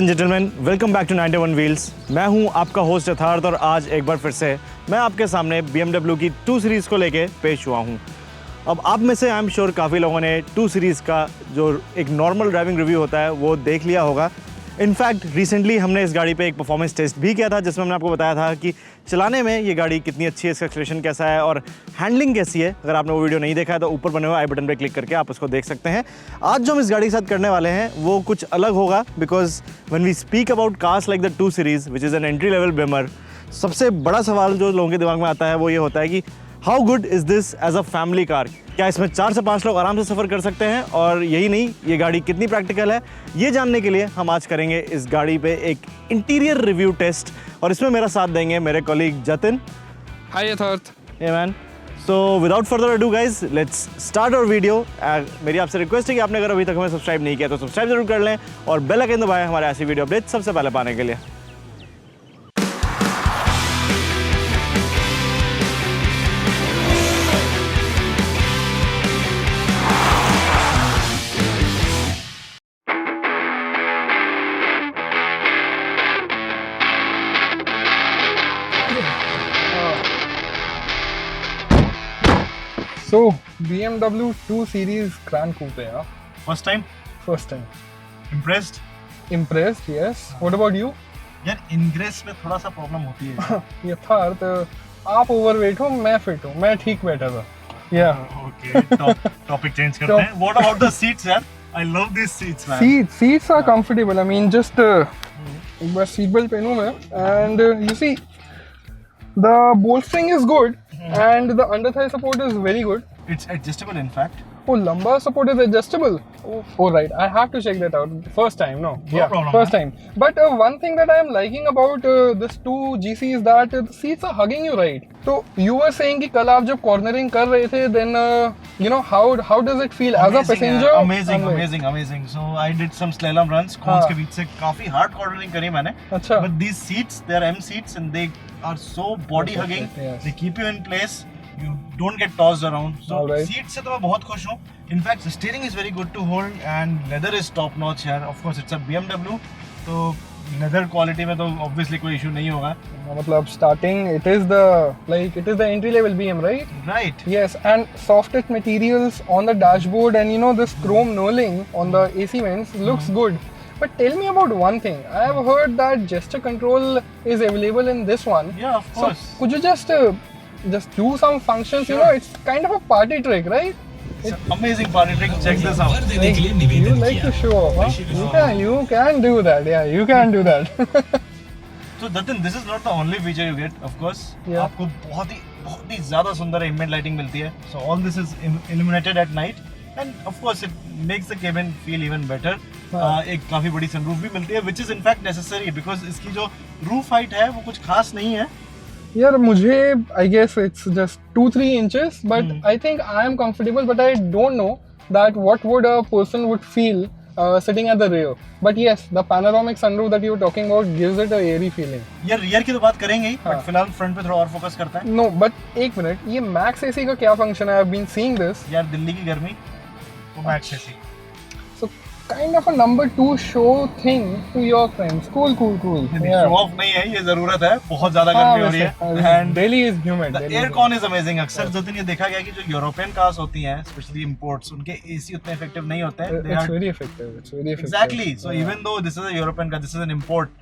And gentleman, welcome back to 91 wheels. मैं हूं आपका होस्ट यथार्थ और आज एक बार फिर से मैं आपके सामने BMW की 2 सीरीज़ को लेके पेश हुआ हूं। अब आप में से आई एम श्योर काफ़ी लोगों ने 2 सीरीज़ का जो एक नॉर्मल ड्राइविंग रिव्यू होता है वो देख लिया होगा। इनफैक्ट रिसेंटली हमने इस गाड़ी पे एक परफॉर्मेंस टेस्ट भी किया था जिसमें हमने आपको बताया था कि चलाने में ये गाड़ी कितनी अच्छी है, इसका एक्सेलरेशन कैसा है और हैंडलिंग कैसी है। अगर आपने वो वीडियो नहीं देखा है तो ऊपर बने हुए आई बटन पे क्लिक करके आप उसको देख सकते हैं। आज जो हम इस गाड़ी के साथ करने वाले हैं वो कुछ अलग होगा, because when we speak about cars like the 2 series which is an entry level Beemer, सबसे बड़ा सवाल जो लोगों के दिमाग में आता है वो ये होता है कि how good is this as a family car. क्या इसमें 4 से 5 लोग आराम से सफ़र कर सकते हैं, और यही नहीं, ये गाड़ी कितनी प्रैक्टिकल है ये जानने के लिए हम आज करेंगे इस गाड़ी पे एक इंटीरियर रिव्यू टेस्ट। और इसमें मेरा साथ देंगे मेरे colleague Jatin. Hi Yatharth. Hey man. So without further ado guys, let's start our video. मेरी आपसे रिक्वेस्ट है कि आपने अगर अभी तक हमें सब्सक्राइब नहीं किया तो सब्सक्राइब जरूर कर लें और बेल आइकन दबाएं हमारे ऐसी वीडियो अपडेट सबसे पहले पाने के लिए। So BMW 2 Series Grand Coupe, yeah. First time First time. Impressed? Impressed, yes. What about you? यार इनग्रेस में थोड़ा सा प्रॉब्लम होती है। यथार्थ, आप ओवरवेट हो, मैं फिट हूँ, मैं ठीक बैठा था। Yeah. ओके, टॉपिक चेंज करते हैं। व्हाट अबाउट द सीट्स यार? I love this seats man. Seats are comfortable. I mean, just एक बार सीट बेल्ट पहनूं मैं, and you see, the bolstering is good, and the under thigh support is very good. It's adjustable in fact. Oh, lumbar support is adjustable. Oh, right. I have to check that out. First time, no? No problem, First time. But one thing that I am liking about this 2 GC is that the seats are hugging you, right? So you were saying कि कल आप जब cornering कर रहे थे, then you know how does it feel as a passenger? Amazing. So I did some slalom runs. Cons के बीच से काफी hard cornering करी मैंने. अच्छा. But these seats, they are M seats and they are so body hugging. Yes. They keep you in place. You don't get tossed around. So Alright. seats से तो मैं बहुत खुश हूँ. In fact, the steering is very good to hold and leather is top notch here. Of course, it's a BMW. तो leather quality में तो obviously कोई issue नहीं होगा. मतलब starting, it is the entry level BM, right? Right. Yes, and softest materials on the dashboard, and you know this chrome knurling on the AC vents looks good. But tell me about one thing. I have heard that gesture control is available in this one. Yeah, of course. So could you just do some functions? Sure. You know, it's kind of a party trick, right? It's an amazing party trick. Check this out. You like to show off, huh? You can do that. Yeah, you can do that. So Jatin, this is not the only feature you get, of course. Yeah. आपको बहुत ही ज़्यादा सुंदर ambient lighting मिलती है. So all this is illuminated at night, and of course it makes the cabin feel even better. एक काफी बड़ी sunroof भी मिलती है, which is in fact necessary because इसकी जो roof height है वो कुछ खास नहीं है. यार मुझे I guess it's just 2-3 inches, but I think I am comfortable, but I don't know that what would a person would feel sitting at the rear. But yes, the panoramic sunroof that you were talking about gives it a airy feeling. यार rear की तो बात करेंगे ही, but फिलहाल front पे थोड़ा और focus करते हैं. No, but एक मिनट, ये Max AC का क्या function है? I've been seeing this. यार दिल्ली की गर्मी तो Max AC. So kind of a number 2 show thing to your friends. Cool. Show off नहीं है, ये जरूरत है. बहुत ज्यादा गर्मी हो रही है. And Delhi is humid. The aircon is amazing. अक्सर जतिन ये देखा गया कि जो यूरोपियन कार्स होती हैं, स्पेशली इंपोर्ट्स, उनके एसी उतने इफेक्टिव नहीं होते हैं. It's very effective. Exactly. So even though this is a European car, this is an import,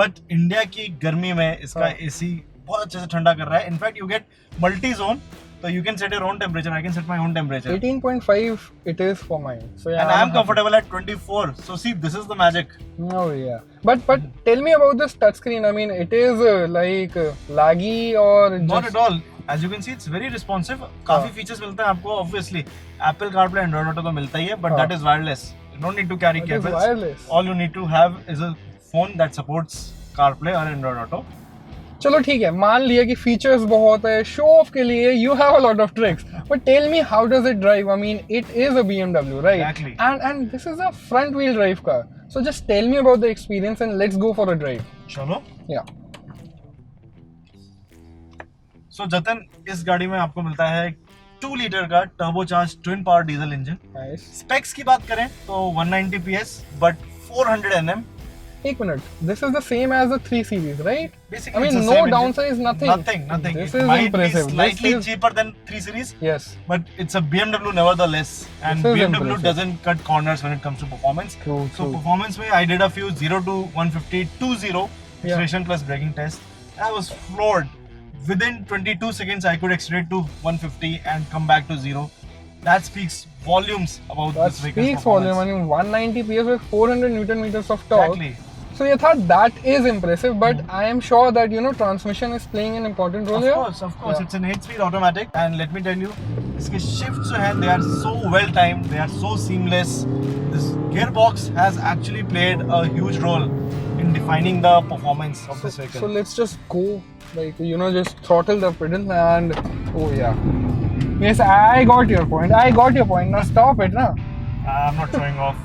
but India की गर्मी में इसका एसी बहुत अच्छे से ठंडा कर रहा है. In fact you get multi zone, so you can set your own temperature. I can set my own temperature. 18.5 it is for mine. So yeah, and I am comfortable at 24. So see, this is the magic. Oh yeah. But tell me about this touchscreen. I mean, it is laggy or not at all. As you can see, it's very responsive. काफी features मिलते हैं आपको. Obviously, Apple CarPlay, Android Auto तो मिलता ही है, but that is wireless. You don't need to carry cables. Wireless. All you need to have is a phone that supports CarPlay or Android Auto. चलो ठीक है, मान लिया कि फीचर्स बहुत है, शो ऑफ के लिए you have a lot of tricks, but tell me how does it drive? I mean it is a BMW, right? Exactly. And this is a front wheel drive car. So just tell me about the experience and let's go for a drive. चलो. Yeah. So Jatin, इस गाड़ी में आपको मिलता है 2 litre का turbocharge twin power diesel engine. Nice. Specs की बात करें तो 190 PS बट 400 Nm एक minute, this is the same as the 3 Series, right? Basically, I it's mean, the no same engine. downside, nothing. Nothing. This It is might impressive. be slightly This is- cheaper than 3 Series, Yes. but it's a BMW nevertheless. And This is BMW impressive. doesn't cut corners when it comes to performance. True, So true. performance में I did a few 0 to 150, 2-0 acceleration plus braking test. I was floored. Within 22 seconds, I could accelerate to 150 and come back to 0. That speaks volumes about That this vehicle's speaks volume. performance. I mean, 190 PS with 400 Newton meters of torque. Exactly. So Yatharth, that is impressive, but I am sure that transmission is playing an important role here. Of course, Yeah. it's an 8-speed automatic, and let me tell you, इसके shifts जो हैं, they are so well timed, they are so seamless. This gearbox has actually played a huge role in defining the performance of this vehicle. So let's just go, like just throttle the pedal and oh yeah. Yes, I got your point. Now stop it, na. I'm not showing off.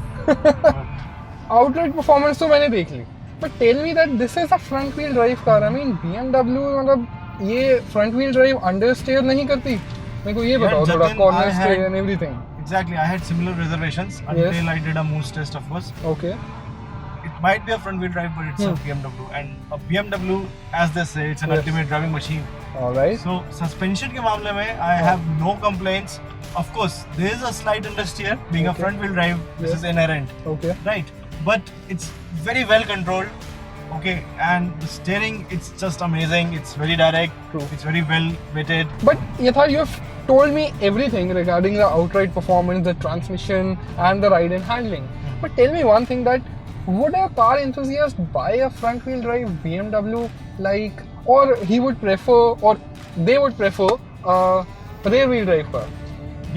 Outright performance तो मैंने देख ली. But tell me that this is a front wheel drive car. I mean, BMW मतलब ये front wheel drive understeer नहीं करती. मेरे को ये बताओ थोड़ा, Jatin, corner I had- steer and everything. Exactly, I had similar reservations until I did a moose test, of course. Okay. It might be a front wheel drive, but it's a BMW, and a BMW, as they say, it's an Yes. ultimate driving machine. All right. So suspension के मामले में I have no complaints. Of course, there is a slight understeer. Being a Okay. front wheel drive, this Yes. is inherent, Okay. right? But it's very well controlled. Okay, and the steering, it's just amazing. It's very direct. True. It's very well weighted. But Yatharth, you have told me everything regarding the outright performance, the transmission, and the ride and handling. But tell me one thing, that would a car enthusiast buy a front wheel drive BMW, like, or he would prefer, or they would prefer a rear wheel drive car?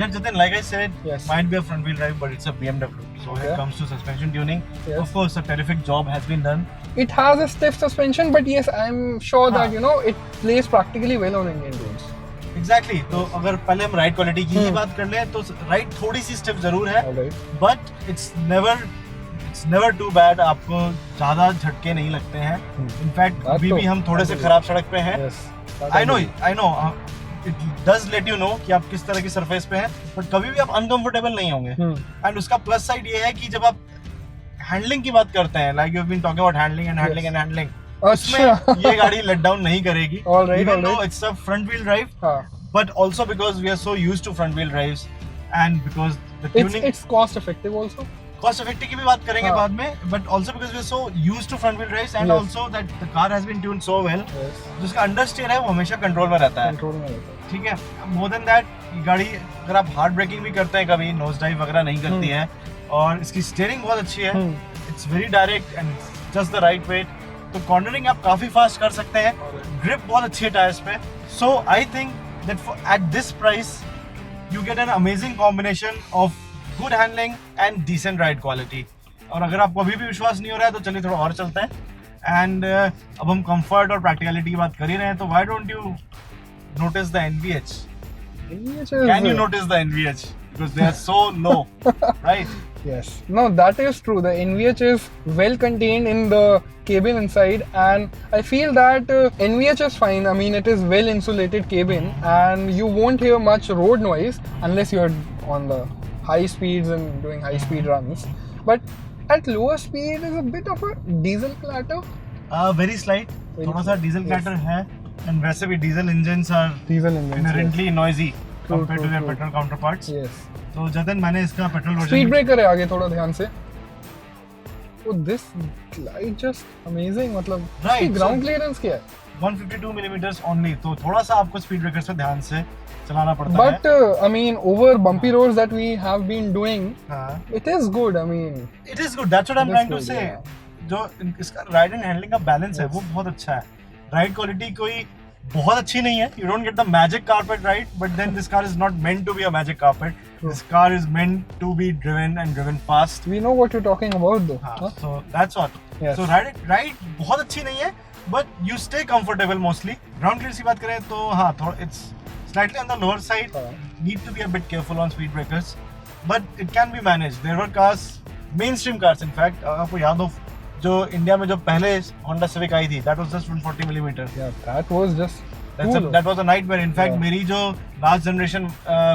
Yeah, Jatin, like I said, Yes. might be a front wheel drive, but it's a BMW. So when Okay. it comes to suspension tuning, Yes. of course, a terrific job has been done. It has a stiff suspension, but yes, I'm sure that हाँ. it plays practically well on Indian roads. Exactly. तो अगर पहले हम ride quality की ही बात कर लें तो राइड थोड़ी सी स्टिफ जरूर है, Alright. But it's never too bad. आपको ज्यादा झटके नहीं लगते हैं. इनफैक्ट That अभी तो- भी हम थोड़े से that खराब सड़क पे हैं. Yes. I know it does let you know कि आप किस तरह की सरफेस पे हैं, बट कभी भी आप अनकंफर्टेबल नहीं होंगे. एंड उसका प्लस साइड ये है कि जब आप हैंडलिंग की बात करते हैं, like you have been talking about handling and handling and handling, अच्छा. उसमें ये गाड़ी लेट डाउन नहीं करेगी. Alright, even though alright. It's a front wheel drive, हाँ. but also because we are so used to front wheel drives and because the It's tuning it's cost effective also. cost effective की भी बात करेंगे हाँ. बाद में, but also because we are so used to front wheel drives and Yes. also that the car has been tuned so well, Yes. जिसका अंडरस्टेयर है वो हमेशा कंट्रोल में रहता है. Control में रहता है. ठीक है. मोर देन दैट, गाड़ी अगर आप हार्ड ब्रेकिंग भी करते हैं, कभी नोज डाइव वगैरह नहीं करती है, और इसकी स्टीयरिंग बहुत अच्छी है. It's very direct and just the right weight. तो कॉर्नरिंग आप काफी फास्ट कर सकते हैं. ग्रिप बहुत अच्छी है टायर्स पे. So I think that at this price you get an amazing combination of good handling and decent ride quality. और अगर आपको अभी भी विश्वास नहीं हो रहा है तो चलिए थोड़ा और चलते हैं. एंड अब हम कंफर्ट और प्रैक्टिकलिटी की बात कर ही रहे हैं, तो why don't you notice the NVH? Which is, Can you notice the NVH? Because they are so low, right? Yes. No, that is true. The NVH is well contained in the cabin inside, and I feel that NVH is fine. I mean, it is well insulated cabin, and you won't hear much road noise unless you're on the high speeds and doing high speed runs. But at lower speed, it is a bit of a diesel clatter. Very slight. Very थोड़ा सा slight, diesel yes. clatter है, and वैसे भी diesel engines are Diesel engines. inherently noisy True, compared to true, their true. petrol counterparts. Yes. तो जतन मैंने इसका petrol Speed version breaker है आगे, थोड़ा ध्यान से. Oh, this glide just amazing. मतलब Right, इसकी ground so- clearance क्या है? 152 मिलीमीटर्स ओनली, तो थोड़ा सा आपको स्पीड ब्रेकर से ध्यान से चलाना पड़ता But I mean, over bumpy roads that we have been doing, है. it is good. I mean, it is good, that's what I am It is trying to good, say. yeah. जो इसका ride and handling का balance है Yes. वो बहुत अच्छा है. Ride quality कोई बहुत अच्छी नहीं है. You don't get the magic carpet ride, but then this car is not meant to be a magic carpet. True. This car is meant to be driven and driven fast. we know what you're talking about, though. Huh? So that's what. Yes. So ride बहुत अच्छी नहीं है, but you stay comfortable mostly. Ground clearance की बात करें तो हाँ, थोड़ा it's slightly on the lower side. हाँ. Need to be a bit careful on speed breakers, but it can be managed. There were cars, mainstream cars in fact. आपको याद हो जो इंडिया में जो पहले Honda Civic आई थी, that was just 140 millimeter. Yeah, that was just cool. That was a nightmare. In fact, Yeah. मेरी जो last generation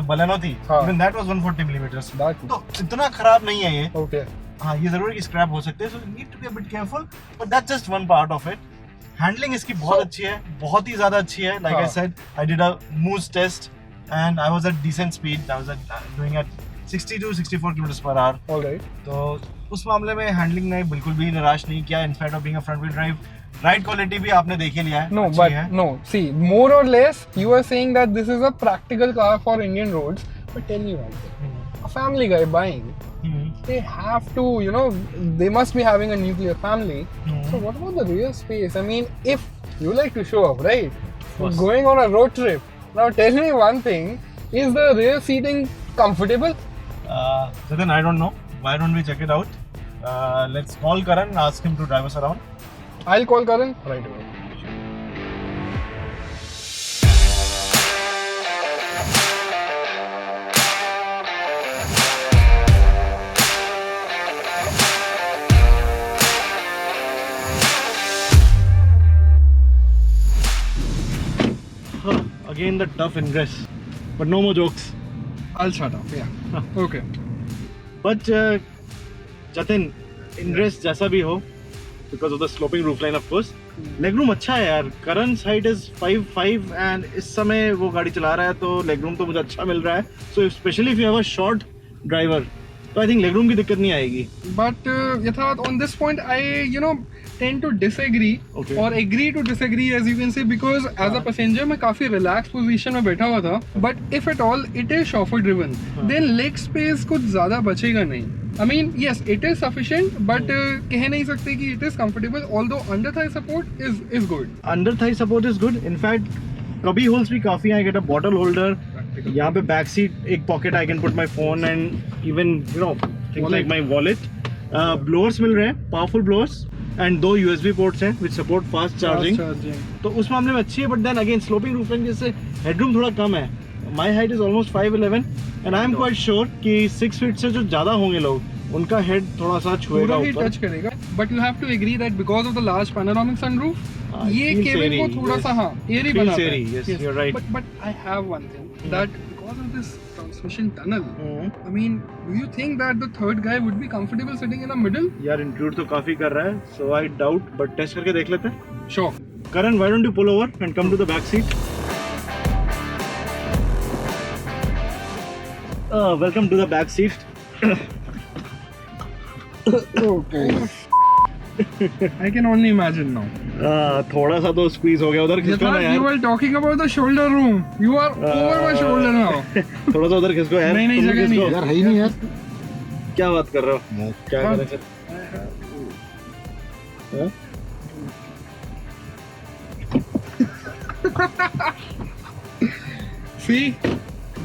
Baleno थी, हाँ. even that was 140 millimeters. That- तो इतना खराब नहीं है ये. Okay. हाँ ये जरूर है कि स्क्रैप हो सकते हैं, so need to be a bit careful, but that's just one part of it. Handling इसकी बहुत अच्छी है, बहुत ही ज्यादा अच्छी है। Like I said, I did a moose test and I was at decent speed, I was doing at 60 to 64 km/h। Alright. तो उस मामले में हैंडलिंग ने बिल्कुल भी निराश नहीं किया। In fact of being a front wheel drive, ride quality भी आपने देख ही लिया है। No, अच्छी but है। no. See, more or less, you are saying that this is a practical car for Indian roads. But tell me one thing: a family guy buying, they have to, you know, they must be having a nuclear family. So what about the rear space? I mean, if you like to show off, right? course. Going on a road trip. Now, tell me one thing: is the rear seating comfortable? So then I don't know. Why don't we check it out? Let's call Karan, ask him to drive us around. I'll call Karan right away. Again the tough ingress, but no more jokes. I'll shut up. Yeah. Okay. But Jatin, ingress जैसा भी हो, because of the sloping roofline of course, legroom अच्छा है यार। Karan's height is 5'5" and इस समय वो गाड़ी चला रहा है तो legroom तो मुझे अच्छा मिल रहा है। So especially if you have a short driver, तो I think legroom की दिक्कत नहीं आएगी। But Yatharth, on this point, I tend to disagree Okay. or agree to disagree, as you can say, because as a passenger मैं काफी relaxed position में बैठा हुआ था. But if at all it is chauffeur driven, then leg space कुछ ज़्यादा बचेगा नहीं. I mean, yes, it is sufficient, but कह नहीं सकते कि it is comfortable. Although under thigh support is good. Under thigh support is good. In fact, cubby holes भी काफी हैं। I get a bottle holder. यहाँ पे back seat एक pocket I can put my phone and even things like my wallet. Blowers मिल रहे हैं, powerful blowers, and 2 USB ports हैं which support fast charging. तो उस मामले में अच्छी है, but then again sloping roofline जैसे headroom थोड़ा कम है। My height is almost 5'11" and I am quite sure कि 6 feet से जो ज़्यादा होंगे लोग, उनका head थोड़ा सा छुएगा पूरा ही ऊपर। टच करेगा. But you have to agree that because of the large panoramic sunroof, ये feels केबिन airy, को थोड़ा yes. सा airy Feels बनाता airy, है. yes, you're right. But I have one thing that because of this transmission tunnel, I mean, do you think that the third guy would be comfortable sitting in the middle? यार include तो काफी कर रहा है, so I doubt, but test करके देख लेते हैं। Sure. Karan, why don't you pull over and come to the back seat? Welcome to the back seat. Okay. I can only imagine now. थोड़ा सा तो स्क्वीज हो गया उधर, खिसको ना You यार। were talking about the shoulder room. You are over my shoulder now. थोड़ा सा उधर खिसको यार। नहीं, तुम जगह नहीं खिसको। है। यार है ही नहीं यार। क्या बात कर रहे हो? क्या हाँ। करें सर? हाँ? See?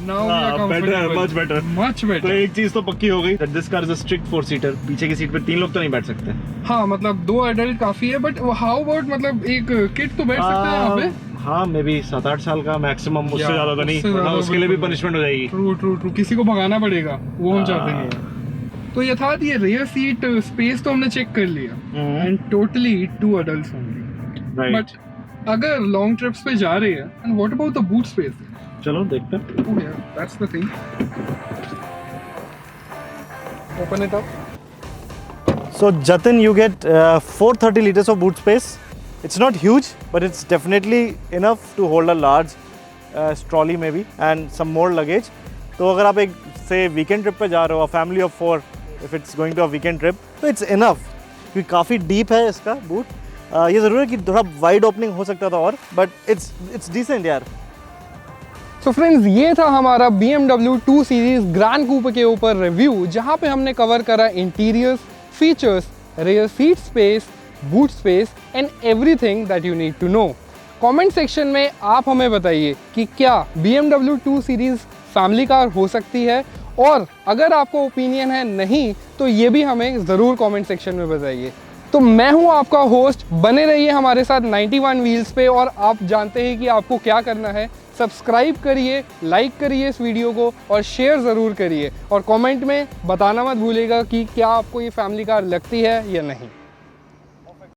Now we are better, comfortable. much better. Much तो better. एक चीज तो पक्की हो गई, that this car is a strict 4-seater. पीछे की सीट पे 3 लोग तो नहीं बैठ सकते। हाँ मतलब 2 एडल्ट काफी है, बट हाउ अबाउट मतलब एक किड तो बैठ सकता है यहाँ पे? हाँ, मे बी 7-8 साल का मैक्सिमम, उससे Yeah, ज्यादा तो नहीं, उससे वरना ज्यादा उसके लिए भी बिल्कुल पनिशमेंट हो जाएगी। ट्रू ट्रू ट्रू, किसी को भगाना पड़ेगा, वो हम चाहते नहीं है। तो यथार्थ ये रियर सीट स्पेस तो हमने चेक कर लिया and totally 2 adults only. Right, but अगर लॉन्ग ट्रिप्स पे जा रहे हैं, and what about the boot space? चलो देखते हैं। Oh yeah, that's the thing. Open it up. So Jatin, you get 430 liters of boot space. It's not huge, but it's definitely enough to hold a large trolley maybe and some more luggage. तो अगर आप एक से weekend trip पे जा रहे हो, family of 4, if it's going to a weekend trip, तो it's enough. क्योंकि काफ़ी डीप है इसका बूट। ये ज़रूर है कि थोड़ा वाइड ओपनिंग हो सकता था और, बट it's decent यार। सो फ्रेंड्स, ये था हमारा BMW 2 सीरीज ग्रैंड कूपे के ऊपर रिव्यू, जहाँ पे हमने कवर करा interiors, features, rear seat space, boot space and everything that you need to know. Comment section में आप हमें बताइए कि क्या BMW 2 सीरीज फैमिली कार हो सकती है, और अगर आपको ओपिनियन है नहीं तो ये भी हमें ज़रूर कमेंट सेक्शन में बताइए। तो मैं हूं आपका होस्ट, बने रहिए हमारे साथ 91 व्हील्स पे, और आप जानते हैं कि आपको क्या करना है। सब्सक्राइब करिए, लाइक करिए इस वीडियो को और शेयर ज़रूर करिए, और कमेंट में बताना मत भूलिएगा कि क्या आपको ये फैमिली कार लगती है या नहीं।